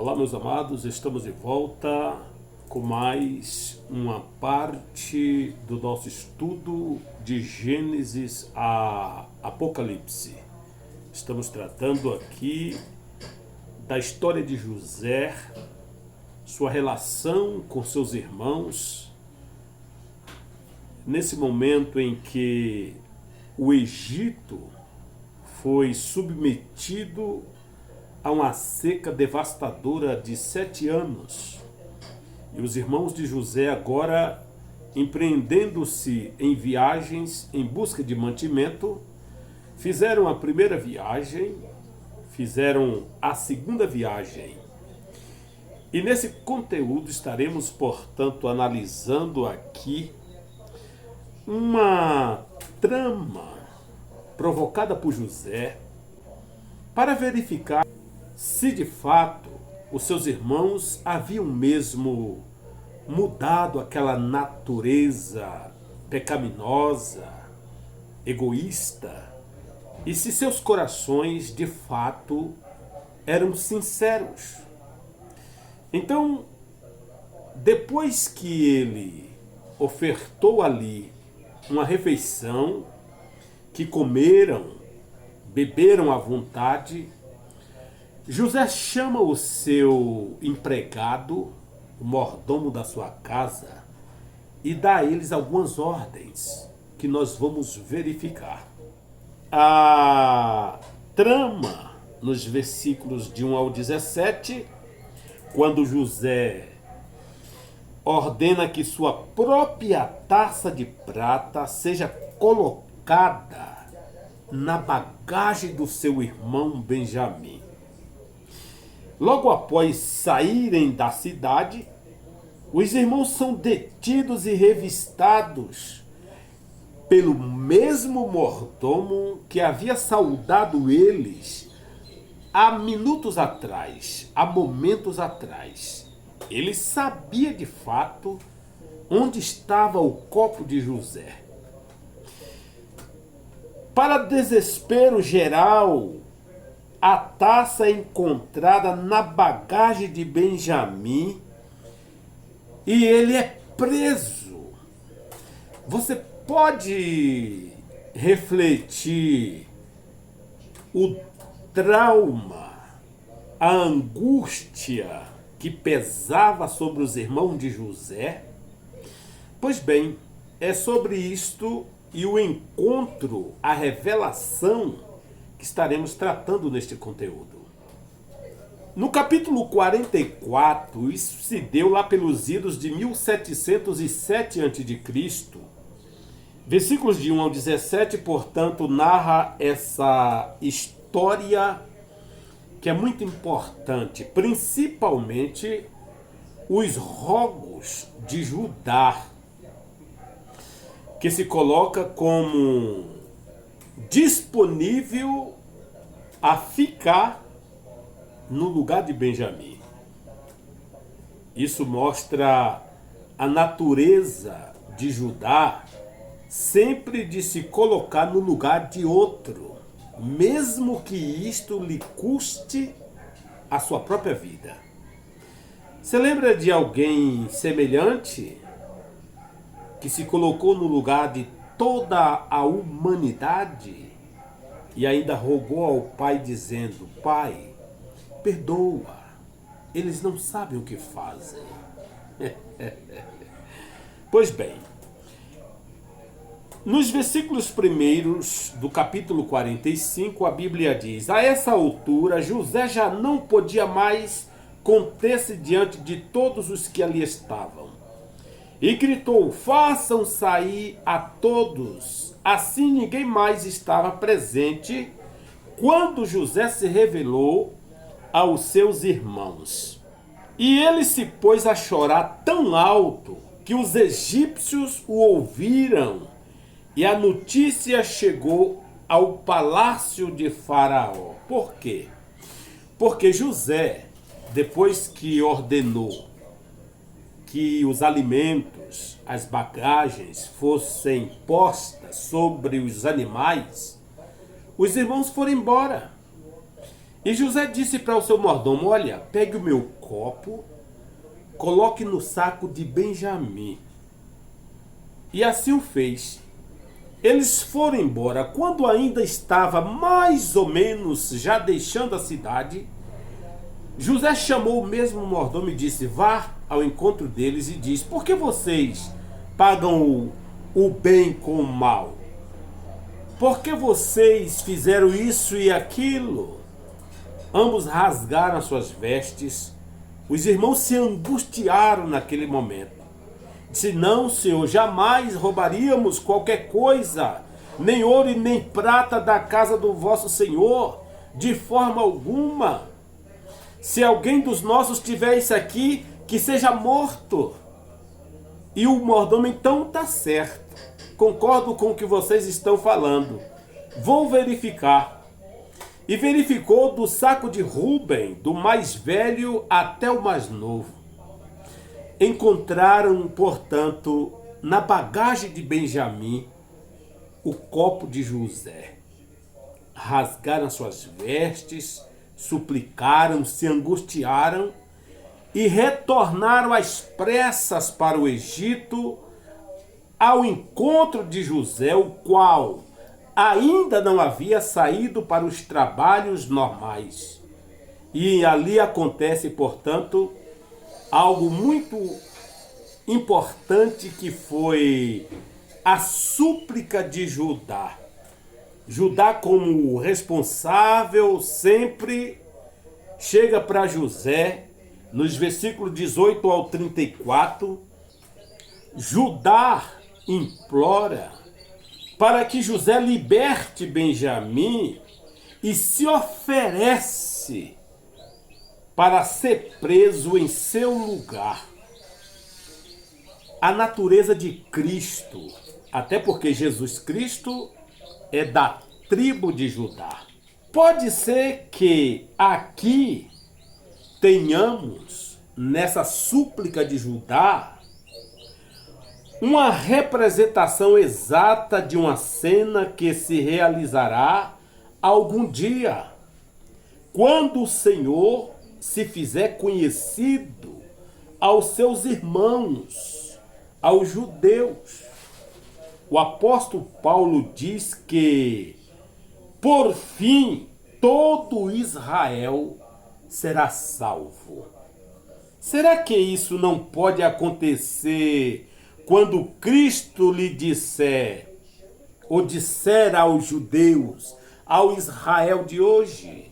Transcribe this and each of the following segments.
Olá, meus amados, estamos de volta com mais uma parte do nosso estudo de Gênesis a Apocalipse. Estamos tratando aqui da história de José, sua relação com seus irmãos, nesse momento em que o Egito foi submetido a uma seca devastadora de 7 anos. E os irmãos de José agora, empreendendo-se em viagens em busca de mantimento, fizeram a primeira viagem, fizeram a segunda viagem. E nesse conteúdo estaremos, portanto, analisando aqui uma trama provocada por José para verificar se de fato os seus irmãos haviam mesmo mudado aquela natureza pecaminosa, egoísta, e se seus corações de fato eram sinceros. Então, depois que ele ofertou ali uma refeição, que comeram, beberam à vontade, José chama o seu empregado, o mordomo da sua casa, e dá a eles algumas ordens que nós vamos verificar. A trama, nos versículos de 1 ao 17, quando José ordena que sua própria taça de prata seja colocada na bagagem do seu irmão Benjamim. Logo após saírem da cidade, os irmãos são detidos e revistados pelo mesmo mordomo que havia saudado eles há minutos atrás, há momentos atrás. Ele sabia de fato onde estava o copo de José. Para desespero geral, a taça é encontrada na bagagem de Benjamim e ele é preso. Você pode refletir o trauma, a angústia que pesava sobre os irmãos de José? Pois bem, é sobre isto e o encontro, a revelação que estaremos tratando neste conteúdo. No capítulo 44, isso se deu lá pelos idos de 1707 a.C., versículos de 1 ao 17, portanto, narra essa história que é muito importante, principalmente os rogos de Judá, que se coloca como disponível a ficar no lugar de Benjamim. Isso mostra a natureza de Judá sempre de se colocar no lugar de outro, mesmo que isto lhe custe a sua própria vida. Você lembra de alguém semelhante que se colocou no lugar de toda a humanidade e ainda rogou ao Pai dizendo: Pai, perdoa, eles não sabem o que fazem. Pois bem, nos versículos primeiros do capítulo 45, a Bíblia diz: a essa altura José já não podia mais conter-se diante de todos os que ali estavam. E gritou: façam sair a todos. Assim ninguém mais estava presente quando José se revelou aos seus irmãos. E ele se pôs a chorar tão alto que os egípcios o ouviram, e a notícia chegou ao palácio de Faraó. Por quê? Porque José, depois que ordenou que os alimentos, as bagagens fossem postas sobre os animais, os irmãos foram embora. E José disse para o seu mordomo: olha, pegue o meu copo, coloque no saco de Benjamim. E assim o fez. Eles foram embora. Quando ainda estava mais ou menos já deixando a cidade, José chamou o mesmo mordomo e disse: vá ao encontro deles e diz: por que vocês pagam o bem com o mal? Por que vocês fizeram isso e aquilo? Ambos rasgaram suas vestes. Os irmãos se angustiaram naquele momento. Disse: não, Senhor, jamais roubaríamos qualquer coisa, nem ouro e nem prata da casa do vosso Senhor, de forma alguma. Se alguém dos nossos tiver isso aqui, que seja morto. E o mordomo: então está certo, concordo com o que vocês estão falando, vou verificar. E verificou do saco de Rúben, do mais velho até o mais novo. Encontraram, portanto, na bagagem de Benjamim, o copo de José. Rasgaram suas vestes, suplicaram, se angustiaram e retornaram às pressas para o Egito, ao encontro de José, o qual ainda não havia saído para os trabalhos normais. E ali acontece, portanto, algo muito importante, que foi a súplica de Judá. Judá, como responsável, sempre chega para José, nos versículos 18 ao 34, Judá implora para que José liberte Benjamim e se oferece para ser preso em seu lugar. A natureza de Cristo, até porque Jesus Cristo é da tribo de Judá. Pode ser que aqui tenhamos, nessa súplica de Judá, uma representação exata de uma cena que se realizará algum dia, quando o Senhor se fizer conhecido aos seus irmãos, aos judeus. O apóstolo Paulo diz que, por fim, todo Israel será salvo. Será que isso não pode acontecer quando Cristo lhe disser, ou disser aos judeus, ao Israel de hoje: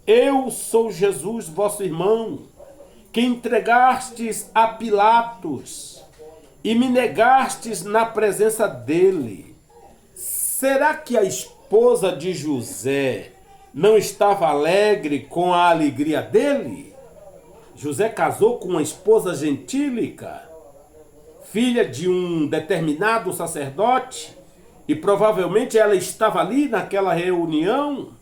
eu sou Jesus, vosso irmão, que entregastes a Pilatos e me negastes na presença dele? Será que a esposa de José não estava alegre com a alegria dele? José casou com uma esposa gentílica, filha de um determinado sacerdote, e provavelmente ela estava ali naquela reunião,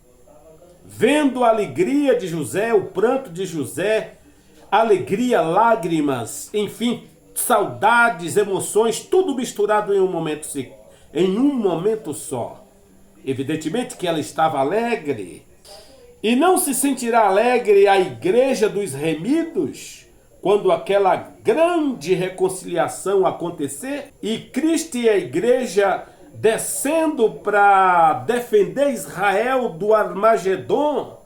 vendo a alegria de José, o pranto de José, alegria, lágrimas, enfim, saudades, emoções, tudo misturado em um momento só. Evidentemente que ela estava alegre. E não se sentirá alegre a igreja dos remidos quando aquela grande reconciliação acontecer e Cristo e a igreja descendo para defender Israel do Armagedon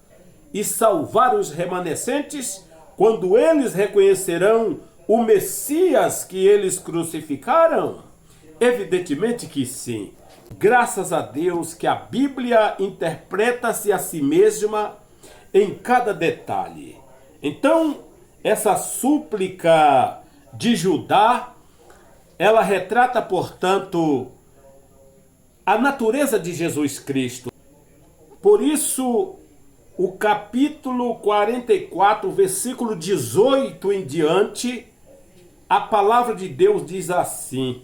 e salvar os remanescentes, quando eles reconhecerão o Messias que eles crucificaram? Evidentemente que sim. Graças a Deus que a Bíblia interpreta-se a si mesma em cada detalhe. Então, essa súplica de Judá, ela retrata, portanto, a natureza de Jesus Cristo. Por isso, o capítulo 44, versículo 18 em diante, a palavra de Deus diz assim: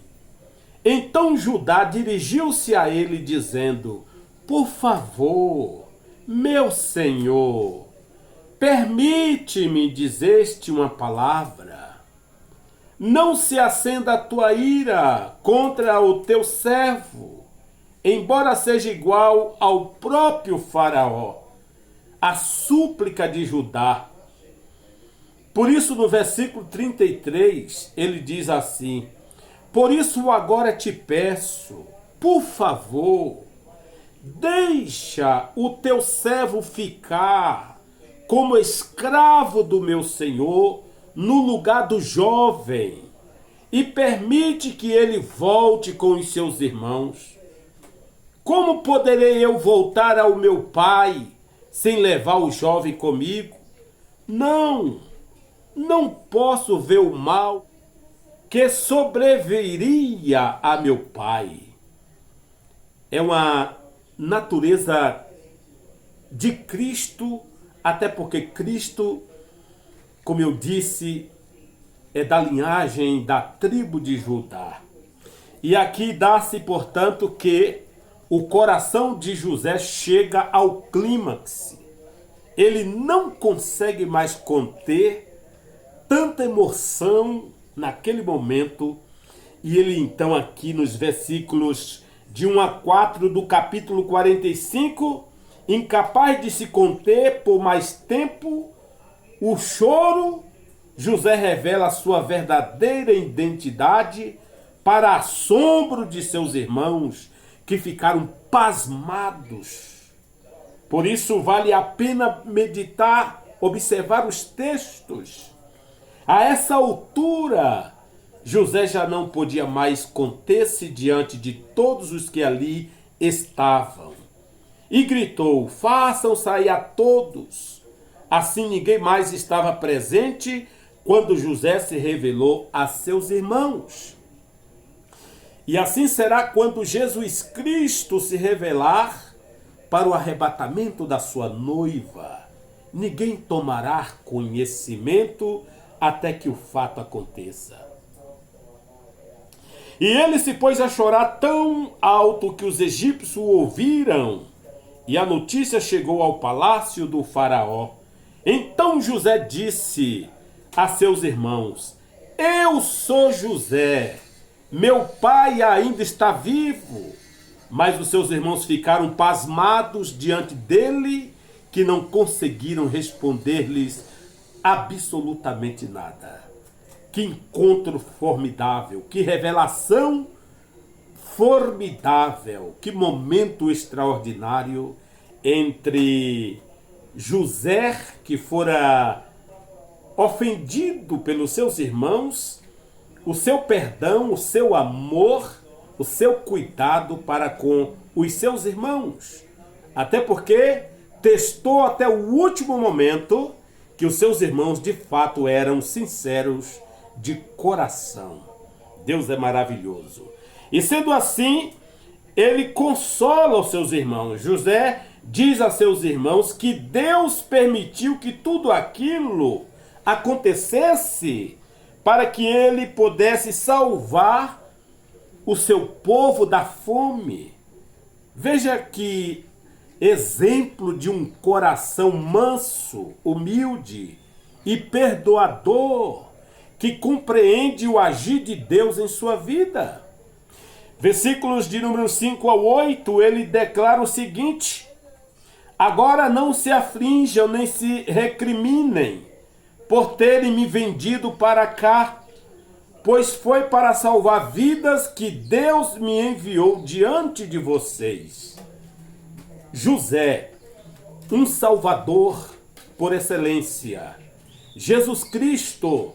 então Judá dirigiu-se a ele dizendo: por favor, meu senhor, permite-me dizer-te uma palavra. Não se acenda a tua ira contra o teu servo, embora seja igual ao próprio Faraó. a súplica de Judá. Por isso, no versículo 33, ele diz assim: por isso agora te peço, por favor, deixa o teu servo ficar como escravo do meu senhor no lugar do jovem e permite que ele volte com os seus irmãos. Como poderei eu voltar ao meu pai sem levar o jovem comigo? Não posso ver o mal que sobreviria a meu pai. É uma natureza de Cristo, até porque Cristo, como eu disse, é da linhagem da tribo de Judá. E aqui dá-se, portanto, que o coração de José chega ao clímax. Ele não consegue mais conter tanta emoção naquele momento. E ele então aqui nos versículos de 1 a 4 do capítulo 45, incapaz de se conter por mais tempo o choro, José revela a sua verdadeira identidade para assombro de seus irmãos, que ficaram pasmados. Por isso vale a pena meditar, observar os textos. A essa altura, José já não podia mais conter-se diante de todos os que ali estavam. E gritou: façam sair a todos. Assim ninguém mais estava presente quando José se revelou a seus irmãos. E assim será quando Jesus Cristo se revelar para o arrebatamento da sua noiva. Ninguém tomará conhecimento até que o fato aconteça. E ele se pôs a chorar tão alto que os egípcios o ouviram, e a notícia chegou ao palácio do faraó. Então José disse a seus irmãos: eu sou José, meu pai ainda está vivo. Mas os seus irmãos ficaram pasmados diante dele, que não conseguiram responder-lhes absolutamente nada. Que encontro formidável, que revelação formidável, que momento extraordinário entre José, que fora ofendido pelos seus irmãos, o seu perdão, o seu amor, o seu cuidado para com os seus irmãos. Até porque testou até o último momento que os seus irmãos de fato eram sinceros de coração. Deus é maravilhoso. E sendo assim, ele consola os seus irmãos. José diz a seus irmãos que Deus permitiu que tudo aquilo acontecesse para que ele pudesse salvar o seu povo da fome. Veja que exemplo de um coração manso, humilde e perdoador, que compreende o agir de Deus em sua vida. Versículos de número 5 ao 8, ele declara o seguinte: agora não se aflinjam nem se recriminem por terem me vendido para cá, pois foi para salvar vidas que Deus me enviou diante de vocês. José, um salvador por excelência. Jesus Cristo,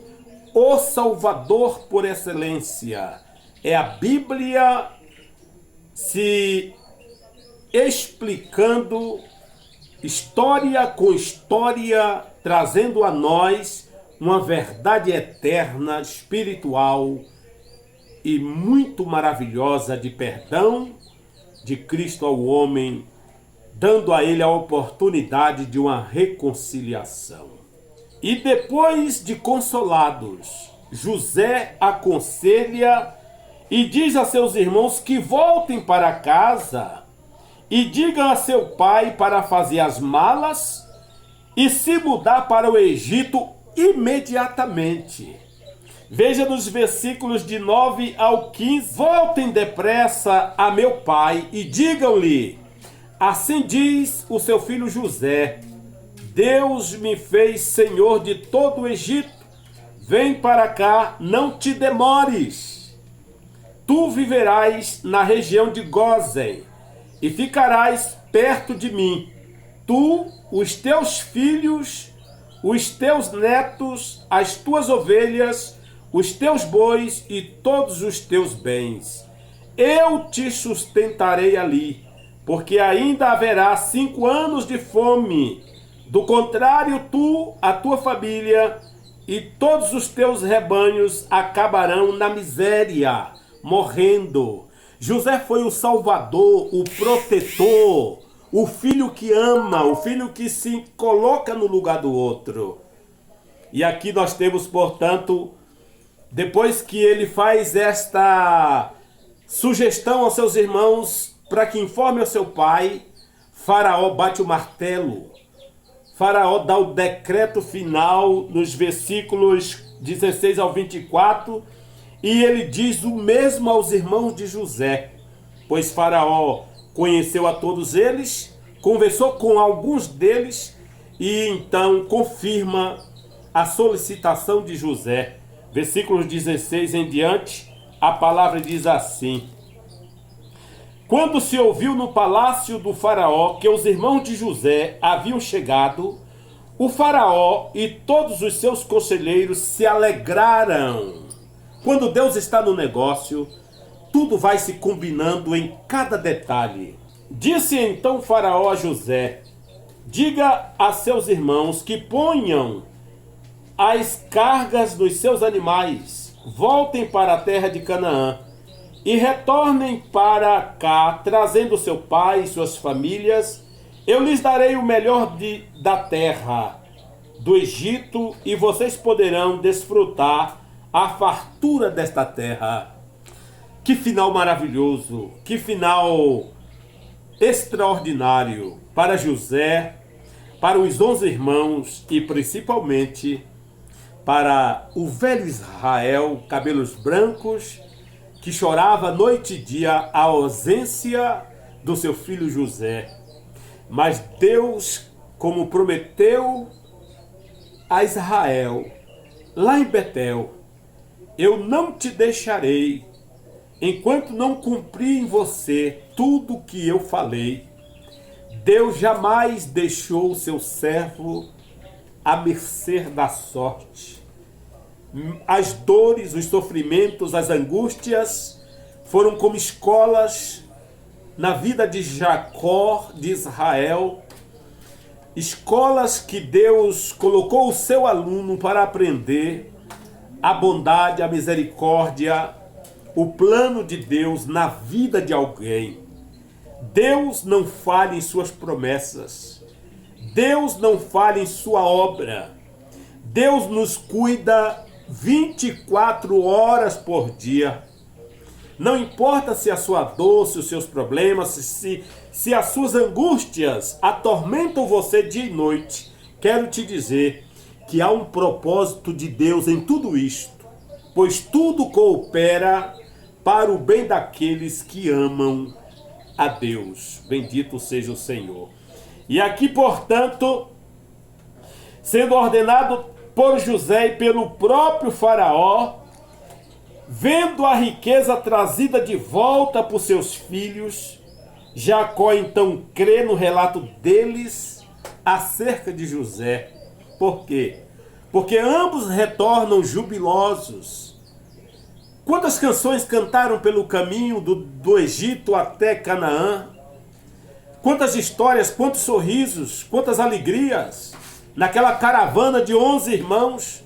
o Salvador por excelência. É a Bíblia se explicando história com história, trazendo a nós uma verdade eterna, espiritual e muito maravilhosa de perdão de Cristo ao homem, dando a ele a oportunidade de uma reconciliação. E depois de consolados, José aconselha e diz a seus irmãos que voltem para casa e digam a seu pai para fazer as malas e se mudar para o Egito imediatamente. Veja nos versículos de 9 ao 15. Voltem depressa a meu pai e digam-lhe: assim diz o seu filho José, Deus me fez senhor de todo o Egito. Vem para cá, não te demores. Tu viverás na região de Gósen e ficarás perto de mim. Tu, os teus filhos, os teus netos, as tuas ovelhas, os teus bois e todos os teus bens. Eu te sustentarei ali, porque ainda haverá 5 anos de fome. Do contrário, tu, a tua família e todos os teus rebanhos acabarão na miséria, morrendo. José foi o salvador, o protetor, o filho que ama, o filho que se coloca no lugar do outro. E aqui nós temos, portanto, depois que ele faz esta sugestão aos seus irmãos para que informe ao seu pai, Faraó bate o martelo. Faraó dá o decreto final nos versículos 16 ao 24, e ele diz o mesmo aos irmãos de José, pois Faraó conheceu a todos eles, conversou com alguns deles e então confirma a solicitação de José. Versículos 16 em diante, a palavra diz assim: Quando se ouviu no palácio do Faraó que os irmãos de José haviam chegado, o Faraó e todos os seus conselheiros se alegraram. Quando Deus está no negócio, tudo vai se combinando em cada detalhe. Disse então Faraó a José: Diga a seus irmãos que ponham as cargas dos seus animais, voltem para a terra de Canaã e retornem para cá, trazendo seu pai e suas famílias. Eu lhes darei o melhor da terra do Egito e vocês poderão desfrutar a fartura desta terra. Que final maravilhoso, que final extraordinário para José, para os 11 irmãos e principalmente para o velho Israel, cabelos brancos, que chorava noite e dia a ausência do seu filho José. Mas Deus, como prometeu a Israel, lá em Betel, eu não te deixarei, enquanto não cumprir em você tudo o que eu falei. Deus jamais deixou o seu servo à mercê da sorte. As dores, os sofrimentos, as angústias foram como escolas na vida de Jacó, de Israel, escolas que Deus colocou o seu aluno para aprender a bondade, a misericórdia, o plano de Deus na vida de alguém. Deus não falha em suas promessas. Deus não falha em sua obra. Deus nos cuida 24 horas por dia. Não importa se a sua dor, se os seus problemas, se as suas angústias atormentam você dia e noite. Quero te dizer que há um propósito de Deus em tudo isto, pois tudo coopera para o bem daqueles que amam a Deus. Bendito seja o Senhor. E aqui, portanto, sendo ordenado por José e pelo próprio Faraó, vendo a riqueza trazida de volta por seus filhos, Jacó então crê no relato deles acerca de José. Por quê? Porque ambos retornam jubilosos. Quantas canções cantaram pelo caminho do Egito até Canaã? Quantas histórias, quantos sorrisos, quantas alegrias naquela caravana de 11 irmãos,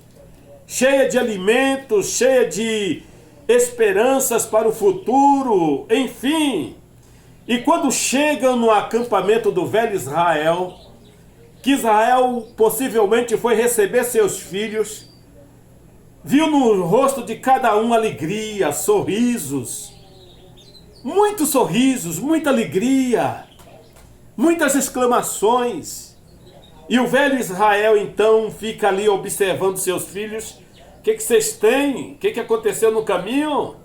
cheia de alimentos, cheia de esperanças para o futuro, enfim. E quando chegam no acampamento do velho Israel, que Israel possivelmente foi receber seus filhos, viu no rosto de cada um alegria, sorrisos, muita alegria, muitas exclamações. E o velho Israel então fica ali observando seus filhos. O que vocês têm? O que aconteceu no caminho?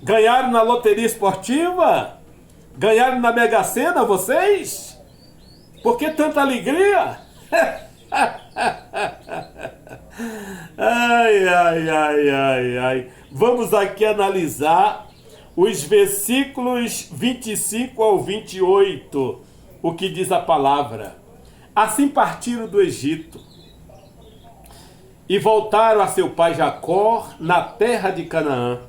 Ganharam na loteria esportiva? Ganharam na Mega Sena vocês? Por que tanta alegria? Ai, ai, ai, ai, ai. Vamos aqui analisar os versículos 25 ao 28, o que diz a palavra. Assim partiram do Egito e voltaram a seu pai Jacó na terra de Canaã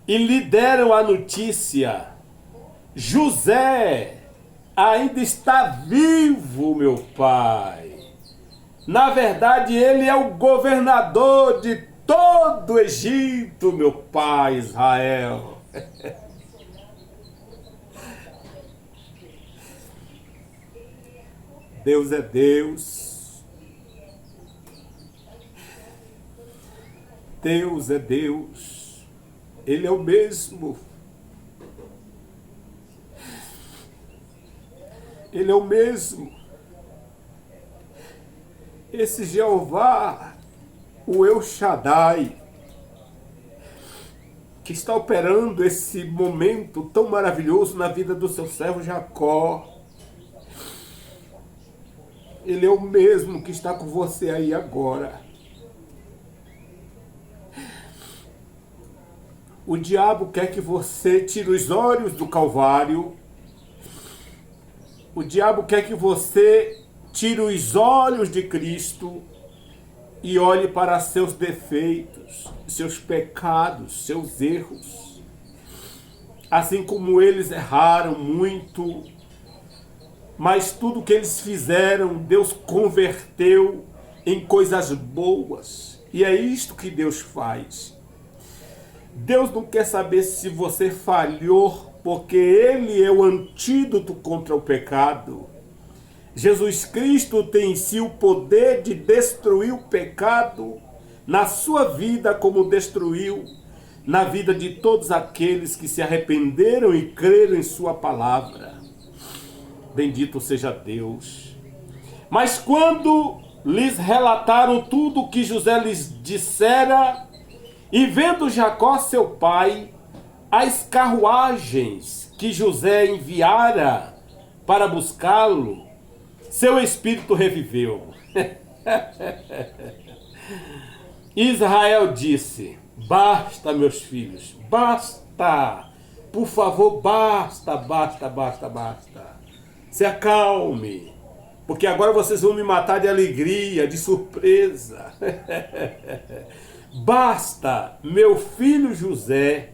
e lhe deram a notícia: José ainda está vivo, meu pai. Na verdade, ele é o governador de todo o Egito, meu pai Israel. Deus é Deus. Deus é Deus. Ele é o mesmo. Ele é o mesmo. Esse Jeová, o El Shaddai, que está operando esse momento tão maravilhoso na vida do seu servo Jacó. Ele é o mesmo que está com você aí agora. O diabo quer que você tire os olhos do Calvário. O diabo quer que você tire os olhos de Cristo e olhe para seus defeitos, seus pecados, seus erros. Assim como eles erraram muito, mas tudo que eles fizeram, Deus converteu em coisas boas. E é isto que Deus faz. Deus não quer saber se você falhou, porque Ele é o antídoto contra o pecado. Jesus Cristo tem em si o poder de destruir o pecado na sua vida, como destruiu na vida de todos aqueles que se arrependeram e creram em sua palavra. Bendito seja Deus. Mas quando lhes relataram tudo o que José lhes dissera, e vendo Jacó seu pai, as carruagens que José enviara para buscá-lo, seu espírito reviveu. Israel disse: basta, meus filhos, basta. Por favor, basta, basta, basta, basta. Se acalme, porque agora vocês vão me matar de alegria, de surpresa. Basta, meu filho José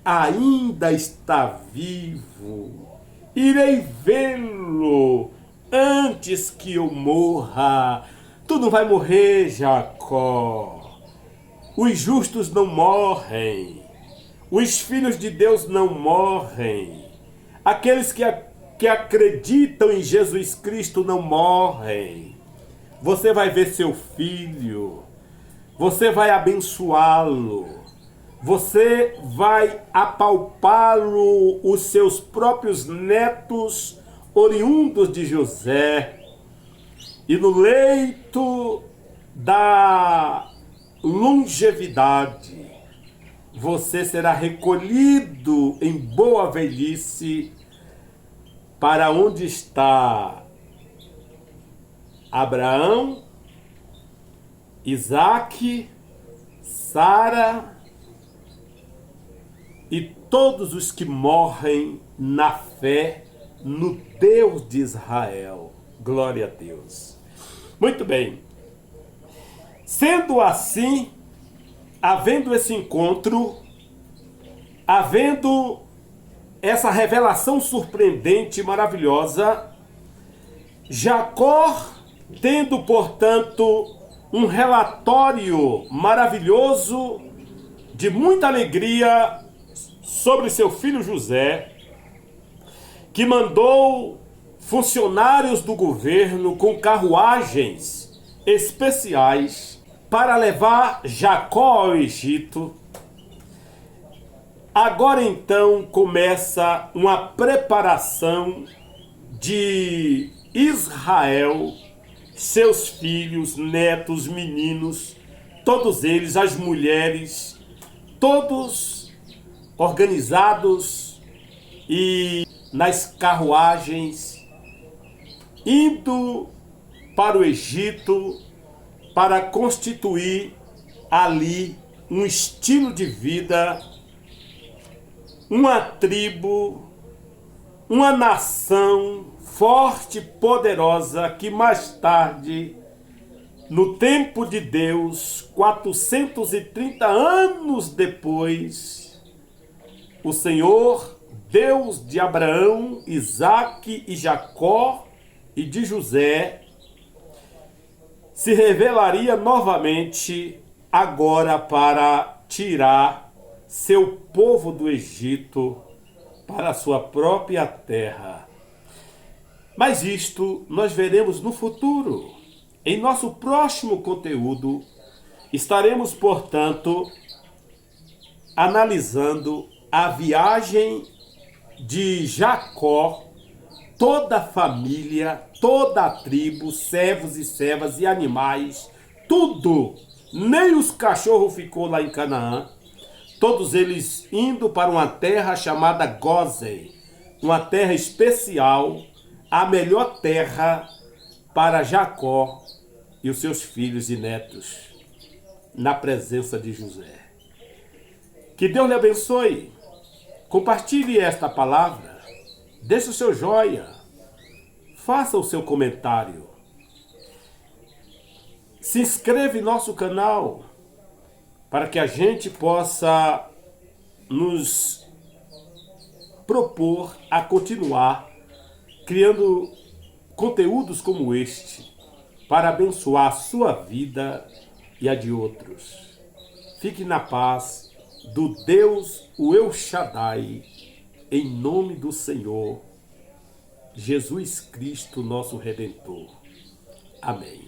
ainda está vivo. Irei vê-lo antes que eu morra. Tu não vai morrer, Jacó. Os justos não morrem. Os filhos de Deus não morrem. Aqueles que acreditam em Jesus Cristo não morrem. Você vai ver seu filho. Você vai abençoá-lo. Você vai apalpá-lo, os seus próprios netos oriundos de José. E no leito da longevidade, você será recolhido em boa velhice para onde está Abraão, Isaque, Sara e todos os que morrem na fé no Deus de Israel. Glória a Deus. Muito bem. Sendo assim, havendo esse encontro, havendo essa revelação surpreendente e maravilhosa, Jacó, tendo, portanto, um relatório maravilhoso de muita alegria sobre seu filho José, que mandou funcionários do governo com carruagens especiais para levar Jacó ao Egito. Agora então começa uma preparação de Israel, seus filhos, netos, meninos, todos eles, as mulheres, todos organizados e nas carruagens, indo para o Egito para constituir ali um estilo de vida, uma tribo, uma nação forte e poderosa que mais tarde, no tempo de Deus, 430 anos depois, o Senhor, Deus de Abraão, Isaque e Jacó e de José, se revelaria novamente agora para tirar seu povo do Egito para a sua própria terra. Mas isto nós veremos no futuro. Em nosso próximo conteúdo, estaremos, portanto, analisando a viagem de Jacó, toda a família, toda a tribo, servos e servas e animais, tudo, nem os cachorros ficou lá em Canaã, todos eles indo para uma terra chamada Gósen, uma terra especial, a melhor terra para Jacó e os seus filhos e netos, na presença de José. Que Deus lhe abençoe. Compartilhe esta palavra, deixe o seu joia, faça o seu comentário. Se inscreva em nosso canal para que a gente possa nos propor a continuar criando conteúdos como este para abençoar a sua vida e a de outros. Fique na paz do Deus, o El Shaddai, em nome do Senhor Jesus Cristo, nosso Redentor. Amém.